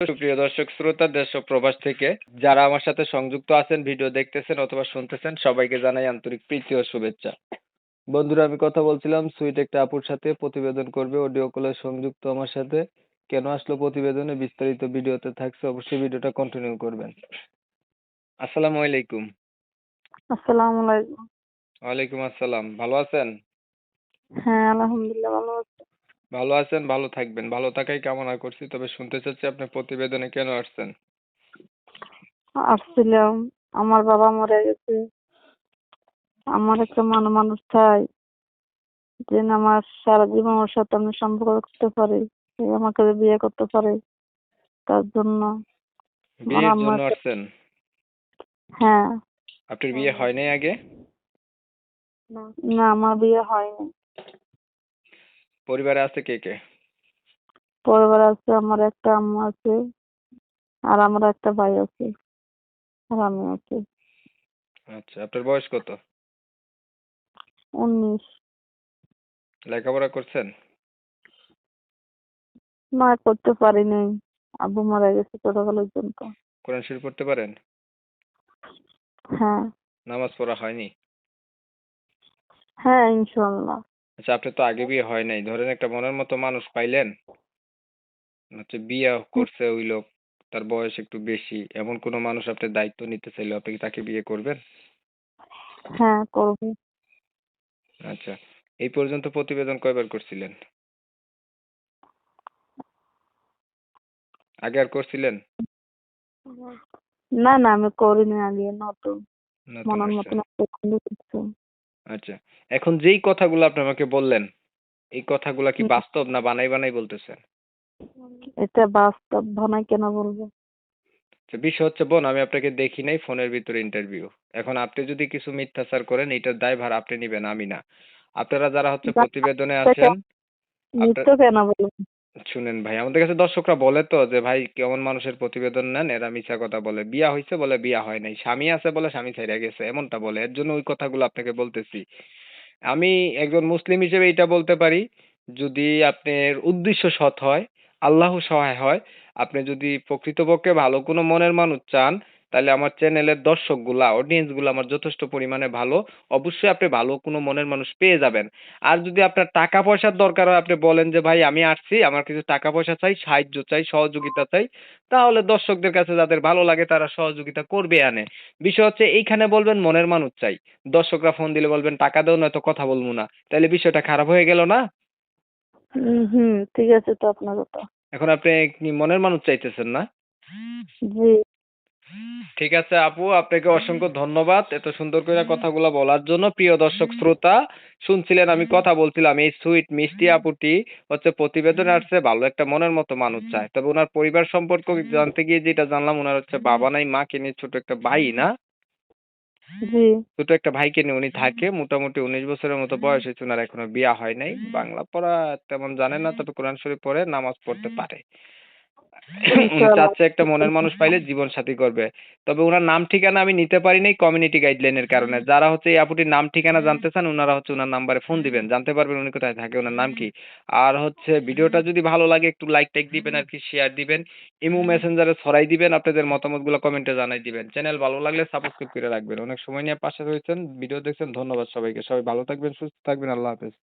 সুপ্রিয় দর্শক শ্রোতা দেশ ও প্রবাস থেকে যারা আমার সাথে সংযুক্ত আছেন, ভিডিও দেখতেছেন অথবা শুনতেছেন, সবাইকে জানাই আন্তরিক প্রীতি ও শুভেচ্ছা। বন্ধুরা, আমি কথা বলছিলাম সুইট একটা আপুর সাথে, প্রতিবেদন করবে, অডিও কলে সংযুক্ত আমার সাথে। কেন আসলো প্রতিবেদনে বিস্তারিত ভিডিওতে থাকছে, অবশ্যই ভিডিওটা কন্টিনিউ করবেন। আসসালামু আলাইকুম। আসসালামু আলাইকুম। ওয়ালাইকুম আসসালাম। ভালো আছেন? হ্যাঁ, আলহামদুলিল্লাহ ভালো আছি। ভালো আছেন, ভালো থাকবেন, ভালো থাকাই কামনা করছি। তবে শুনতে চাচ্ছি আপনি প্রতিবেদনে কেন আসছেন? আসছিলাম, আমার বাবা মরে গেছে। আমার একটা মানুষ চাই, যে আমার সারা জীবন ওর সাথে আমি সম্পর্ক করতে পারি, সে আমাকে বিয়ে করতে পারে। তার জন্য আমার বিয়ের আম্মা জন্য একটা। আসছেন? হ্যাঁ। আপনার বিয়ে হয় নাই আগে? না, আমার বিয়ে হয়নি। পরিবারে আছে কে কে? পরিবার আছে, আমার একটা আম্মা আছে, আর আমার একটা ভাই আছে, আর আমি আছি। আচ্ছা, আপনার বয়স কত? 19। লেখাপড়া করছেন? না, করতে পারি নাই, আব্বু মারা গেছে ছোটবেলার জন্য। কোরআন শরীফ পড়তে পারেন? হ্যাঁ। নামাজ পড়া হয়নি? হ্যাঁ, ইনশাল্লাহ। আচ্ছা, আপনার তো আগে বিয়ে হয় নাই, ধরেন একটা মনের মতো মানুষ পাইলেন, হচ্ছে বিয়ে করছে ওই লোক, তার বয়স একটু বেশি, এমন কোনো মানুষ আপনার দায়িত্ব নিতে চাইলে আপনি কি তাকে বিয়ে করবেন? হ্যাঁ, করবো। আচ্ছা, এই পর্যন্ত প্রতিবেদন কয়বার করছিলেন? আগে আর করছিলেন? না না, আমি করিনি আগে, নতুন। নতুন মনের আসছেন। মতন একটা বন্ধু করছে। আচ্ছা, এখন যেই কথাগুলো আপনি আমাকে বললেন, এই কথাগুলা কি হুম, বাস্তব না বানাই বানাই বলতেছেন? এটা বাস্তব, ভানাই কেন বলবো? আচ্ছা, বিষয় হচ্ছে বোন, আমি আপনাকে দেখি নাই, ফোনের ভিতরে ইন্টারভিউ। এখন আপনি যদি কিছু মিথ্যাচার করেন, এটার দায়ভার আপনি নিবেন, আমি না। আপনারা যারা হচ্ছে প্রতিবেদনে আসেন, আপনার মিথ্যে কেন বলবো? শুনেন ভাই, আমাদের কাছে দর্শকরা বলে তো যে ভাই কেমন মানুষের প্রতিবেদন নেন, এরা মিছা কথা বলে, বিয়া হয়েছে বলে বিয়া হয় নাই, স্বামী আছে বলে স্বামী ছেড়ে গেছে, এমনটা বলে, এর জন্য ওই কথাগুলো আপনাকে বলতেছি। আমি একজন মুসলিম হিসেবে এটা বলতে পারি, যদি আপনার উদ্দেশ্য সৎ হয়, আল্লাহ সহায় হয়, আপনি যদি প্রকৃতপক্ষে ভালো কোনো মনের মানুষ চান, তাহলে আমার চ্যানেলের দর্শকগুলা, অডিয়েন্সগুলো আমার যথেষ্ট পরিমাণে ভালো। অবশ্যই আপনি ভালো কোনো মনের মানুষ পেয়ে যাবেন। আর যদি আপনার টাকা পয়সার দরকার হয়, আপনি বলেন যে ভাই আমি আসছি, আমার কিছু টাকা পয়সা চাই, সাহায্য চাই, সহযোগিতা চাই, তাহলে দর্শকদের কাছে যাদের ভালো লাগে তারা সহযোগিতা করবে আনে। বিষয় হচ্ছে এইখানে বলবেন মনের মানুষ চাই, দর্শকরা ফোন দিলে বলবেন টাকা দাও নয়তো কথা বলবো না, তাহলে বিষয়টা খারাপ হয়ে গেল না? হুম, ঠিক আছে তো আপনার কথা। এখন আপনি কি মনের মানুষ চাইতেছেন না? জি। ঠিক আছে আপু, আপনাকে অসংখ্য ধন্যবাদ এত সুন্দর করে কথাগুলো বলার জন্য। প্রিয় দর্শক শ্রোতা, শুনছিলেন আমি কথা বলছিলাম, এই সুইট মিষ্টি আপুটি হচ্ছে প্রতিবেদনে আসছে, ভালো একটা মনের মতো মানুষ চায়। তবে ওনার পরিবার সম্পর্কে জানতে গিয়ে যেটা জানলাম, ওনার হচ্ছে বাবা নাই, মাকে নিয়ে ছোট একটা ভাই না, জি। ছোট একটা ভাইকে নিয়ে উনি থাকে। মোটামুটি 19 বছরের মতো বয়স হয়েছে, ওনার এখনো বিয়া হয় নাই। বাংলা পড়া তেমন জানে না, তবে কোরআন শরীফ পড়ে, নামাজ পড়তে পারে। উনি ইনশাআল্লাহ। চাচ্ছে একটা মনের মানুষ পাইলে জীবন সাথী করবে। তবে উনার নাম ঠিকানা আমি নিতে পারি নাই কমিউনিটি গাইডলাইনের কারণে। যারা হচ্ছে এই আপুটির নাম ঠিকানা জানতে চান, উনারা হচ্ছে উনার নাম্বারে ফোন দিবেন, জানতে পারবেন উনি কোথায় থাকে, উনার নাম কি। আর হচ্ছে ভিডিওটা যদি ভালো লাগে একটু লাইক টাইক দিবেন আর কি, শেয়ার দিবেন, ইমো মেসেঞ্জারে ছড়াই দিবেন, আপনাদের মতামতগুলো কমেন্টে জানাই দিবেন। চ্যানেল ভালো লাগলে সাবস্ক্রাইব করে রাখবেন। অনেক সময় নিয়ে পাশে রয়েছেন, ভিডিও দেখছেন, ধন্যবাদ সবাইকে। সবাই ভালো থাকবেন, সুস্থ থাকবেন, আল্লাহ হাফেজ।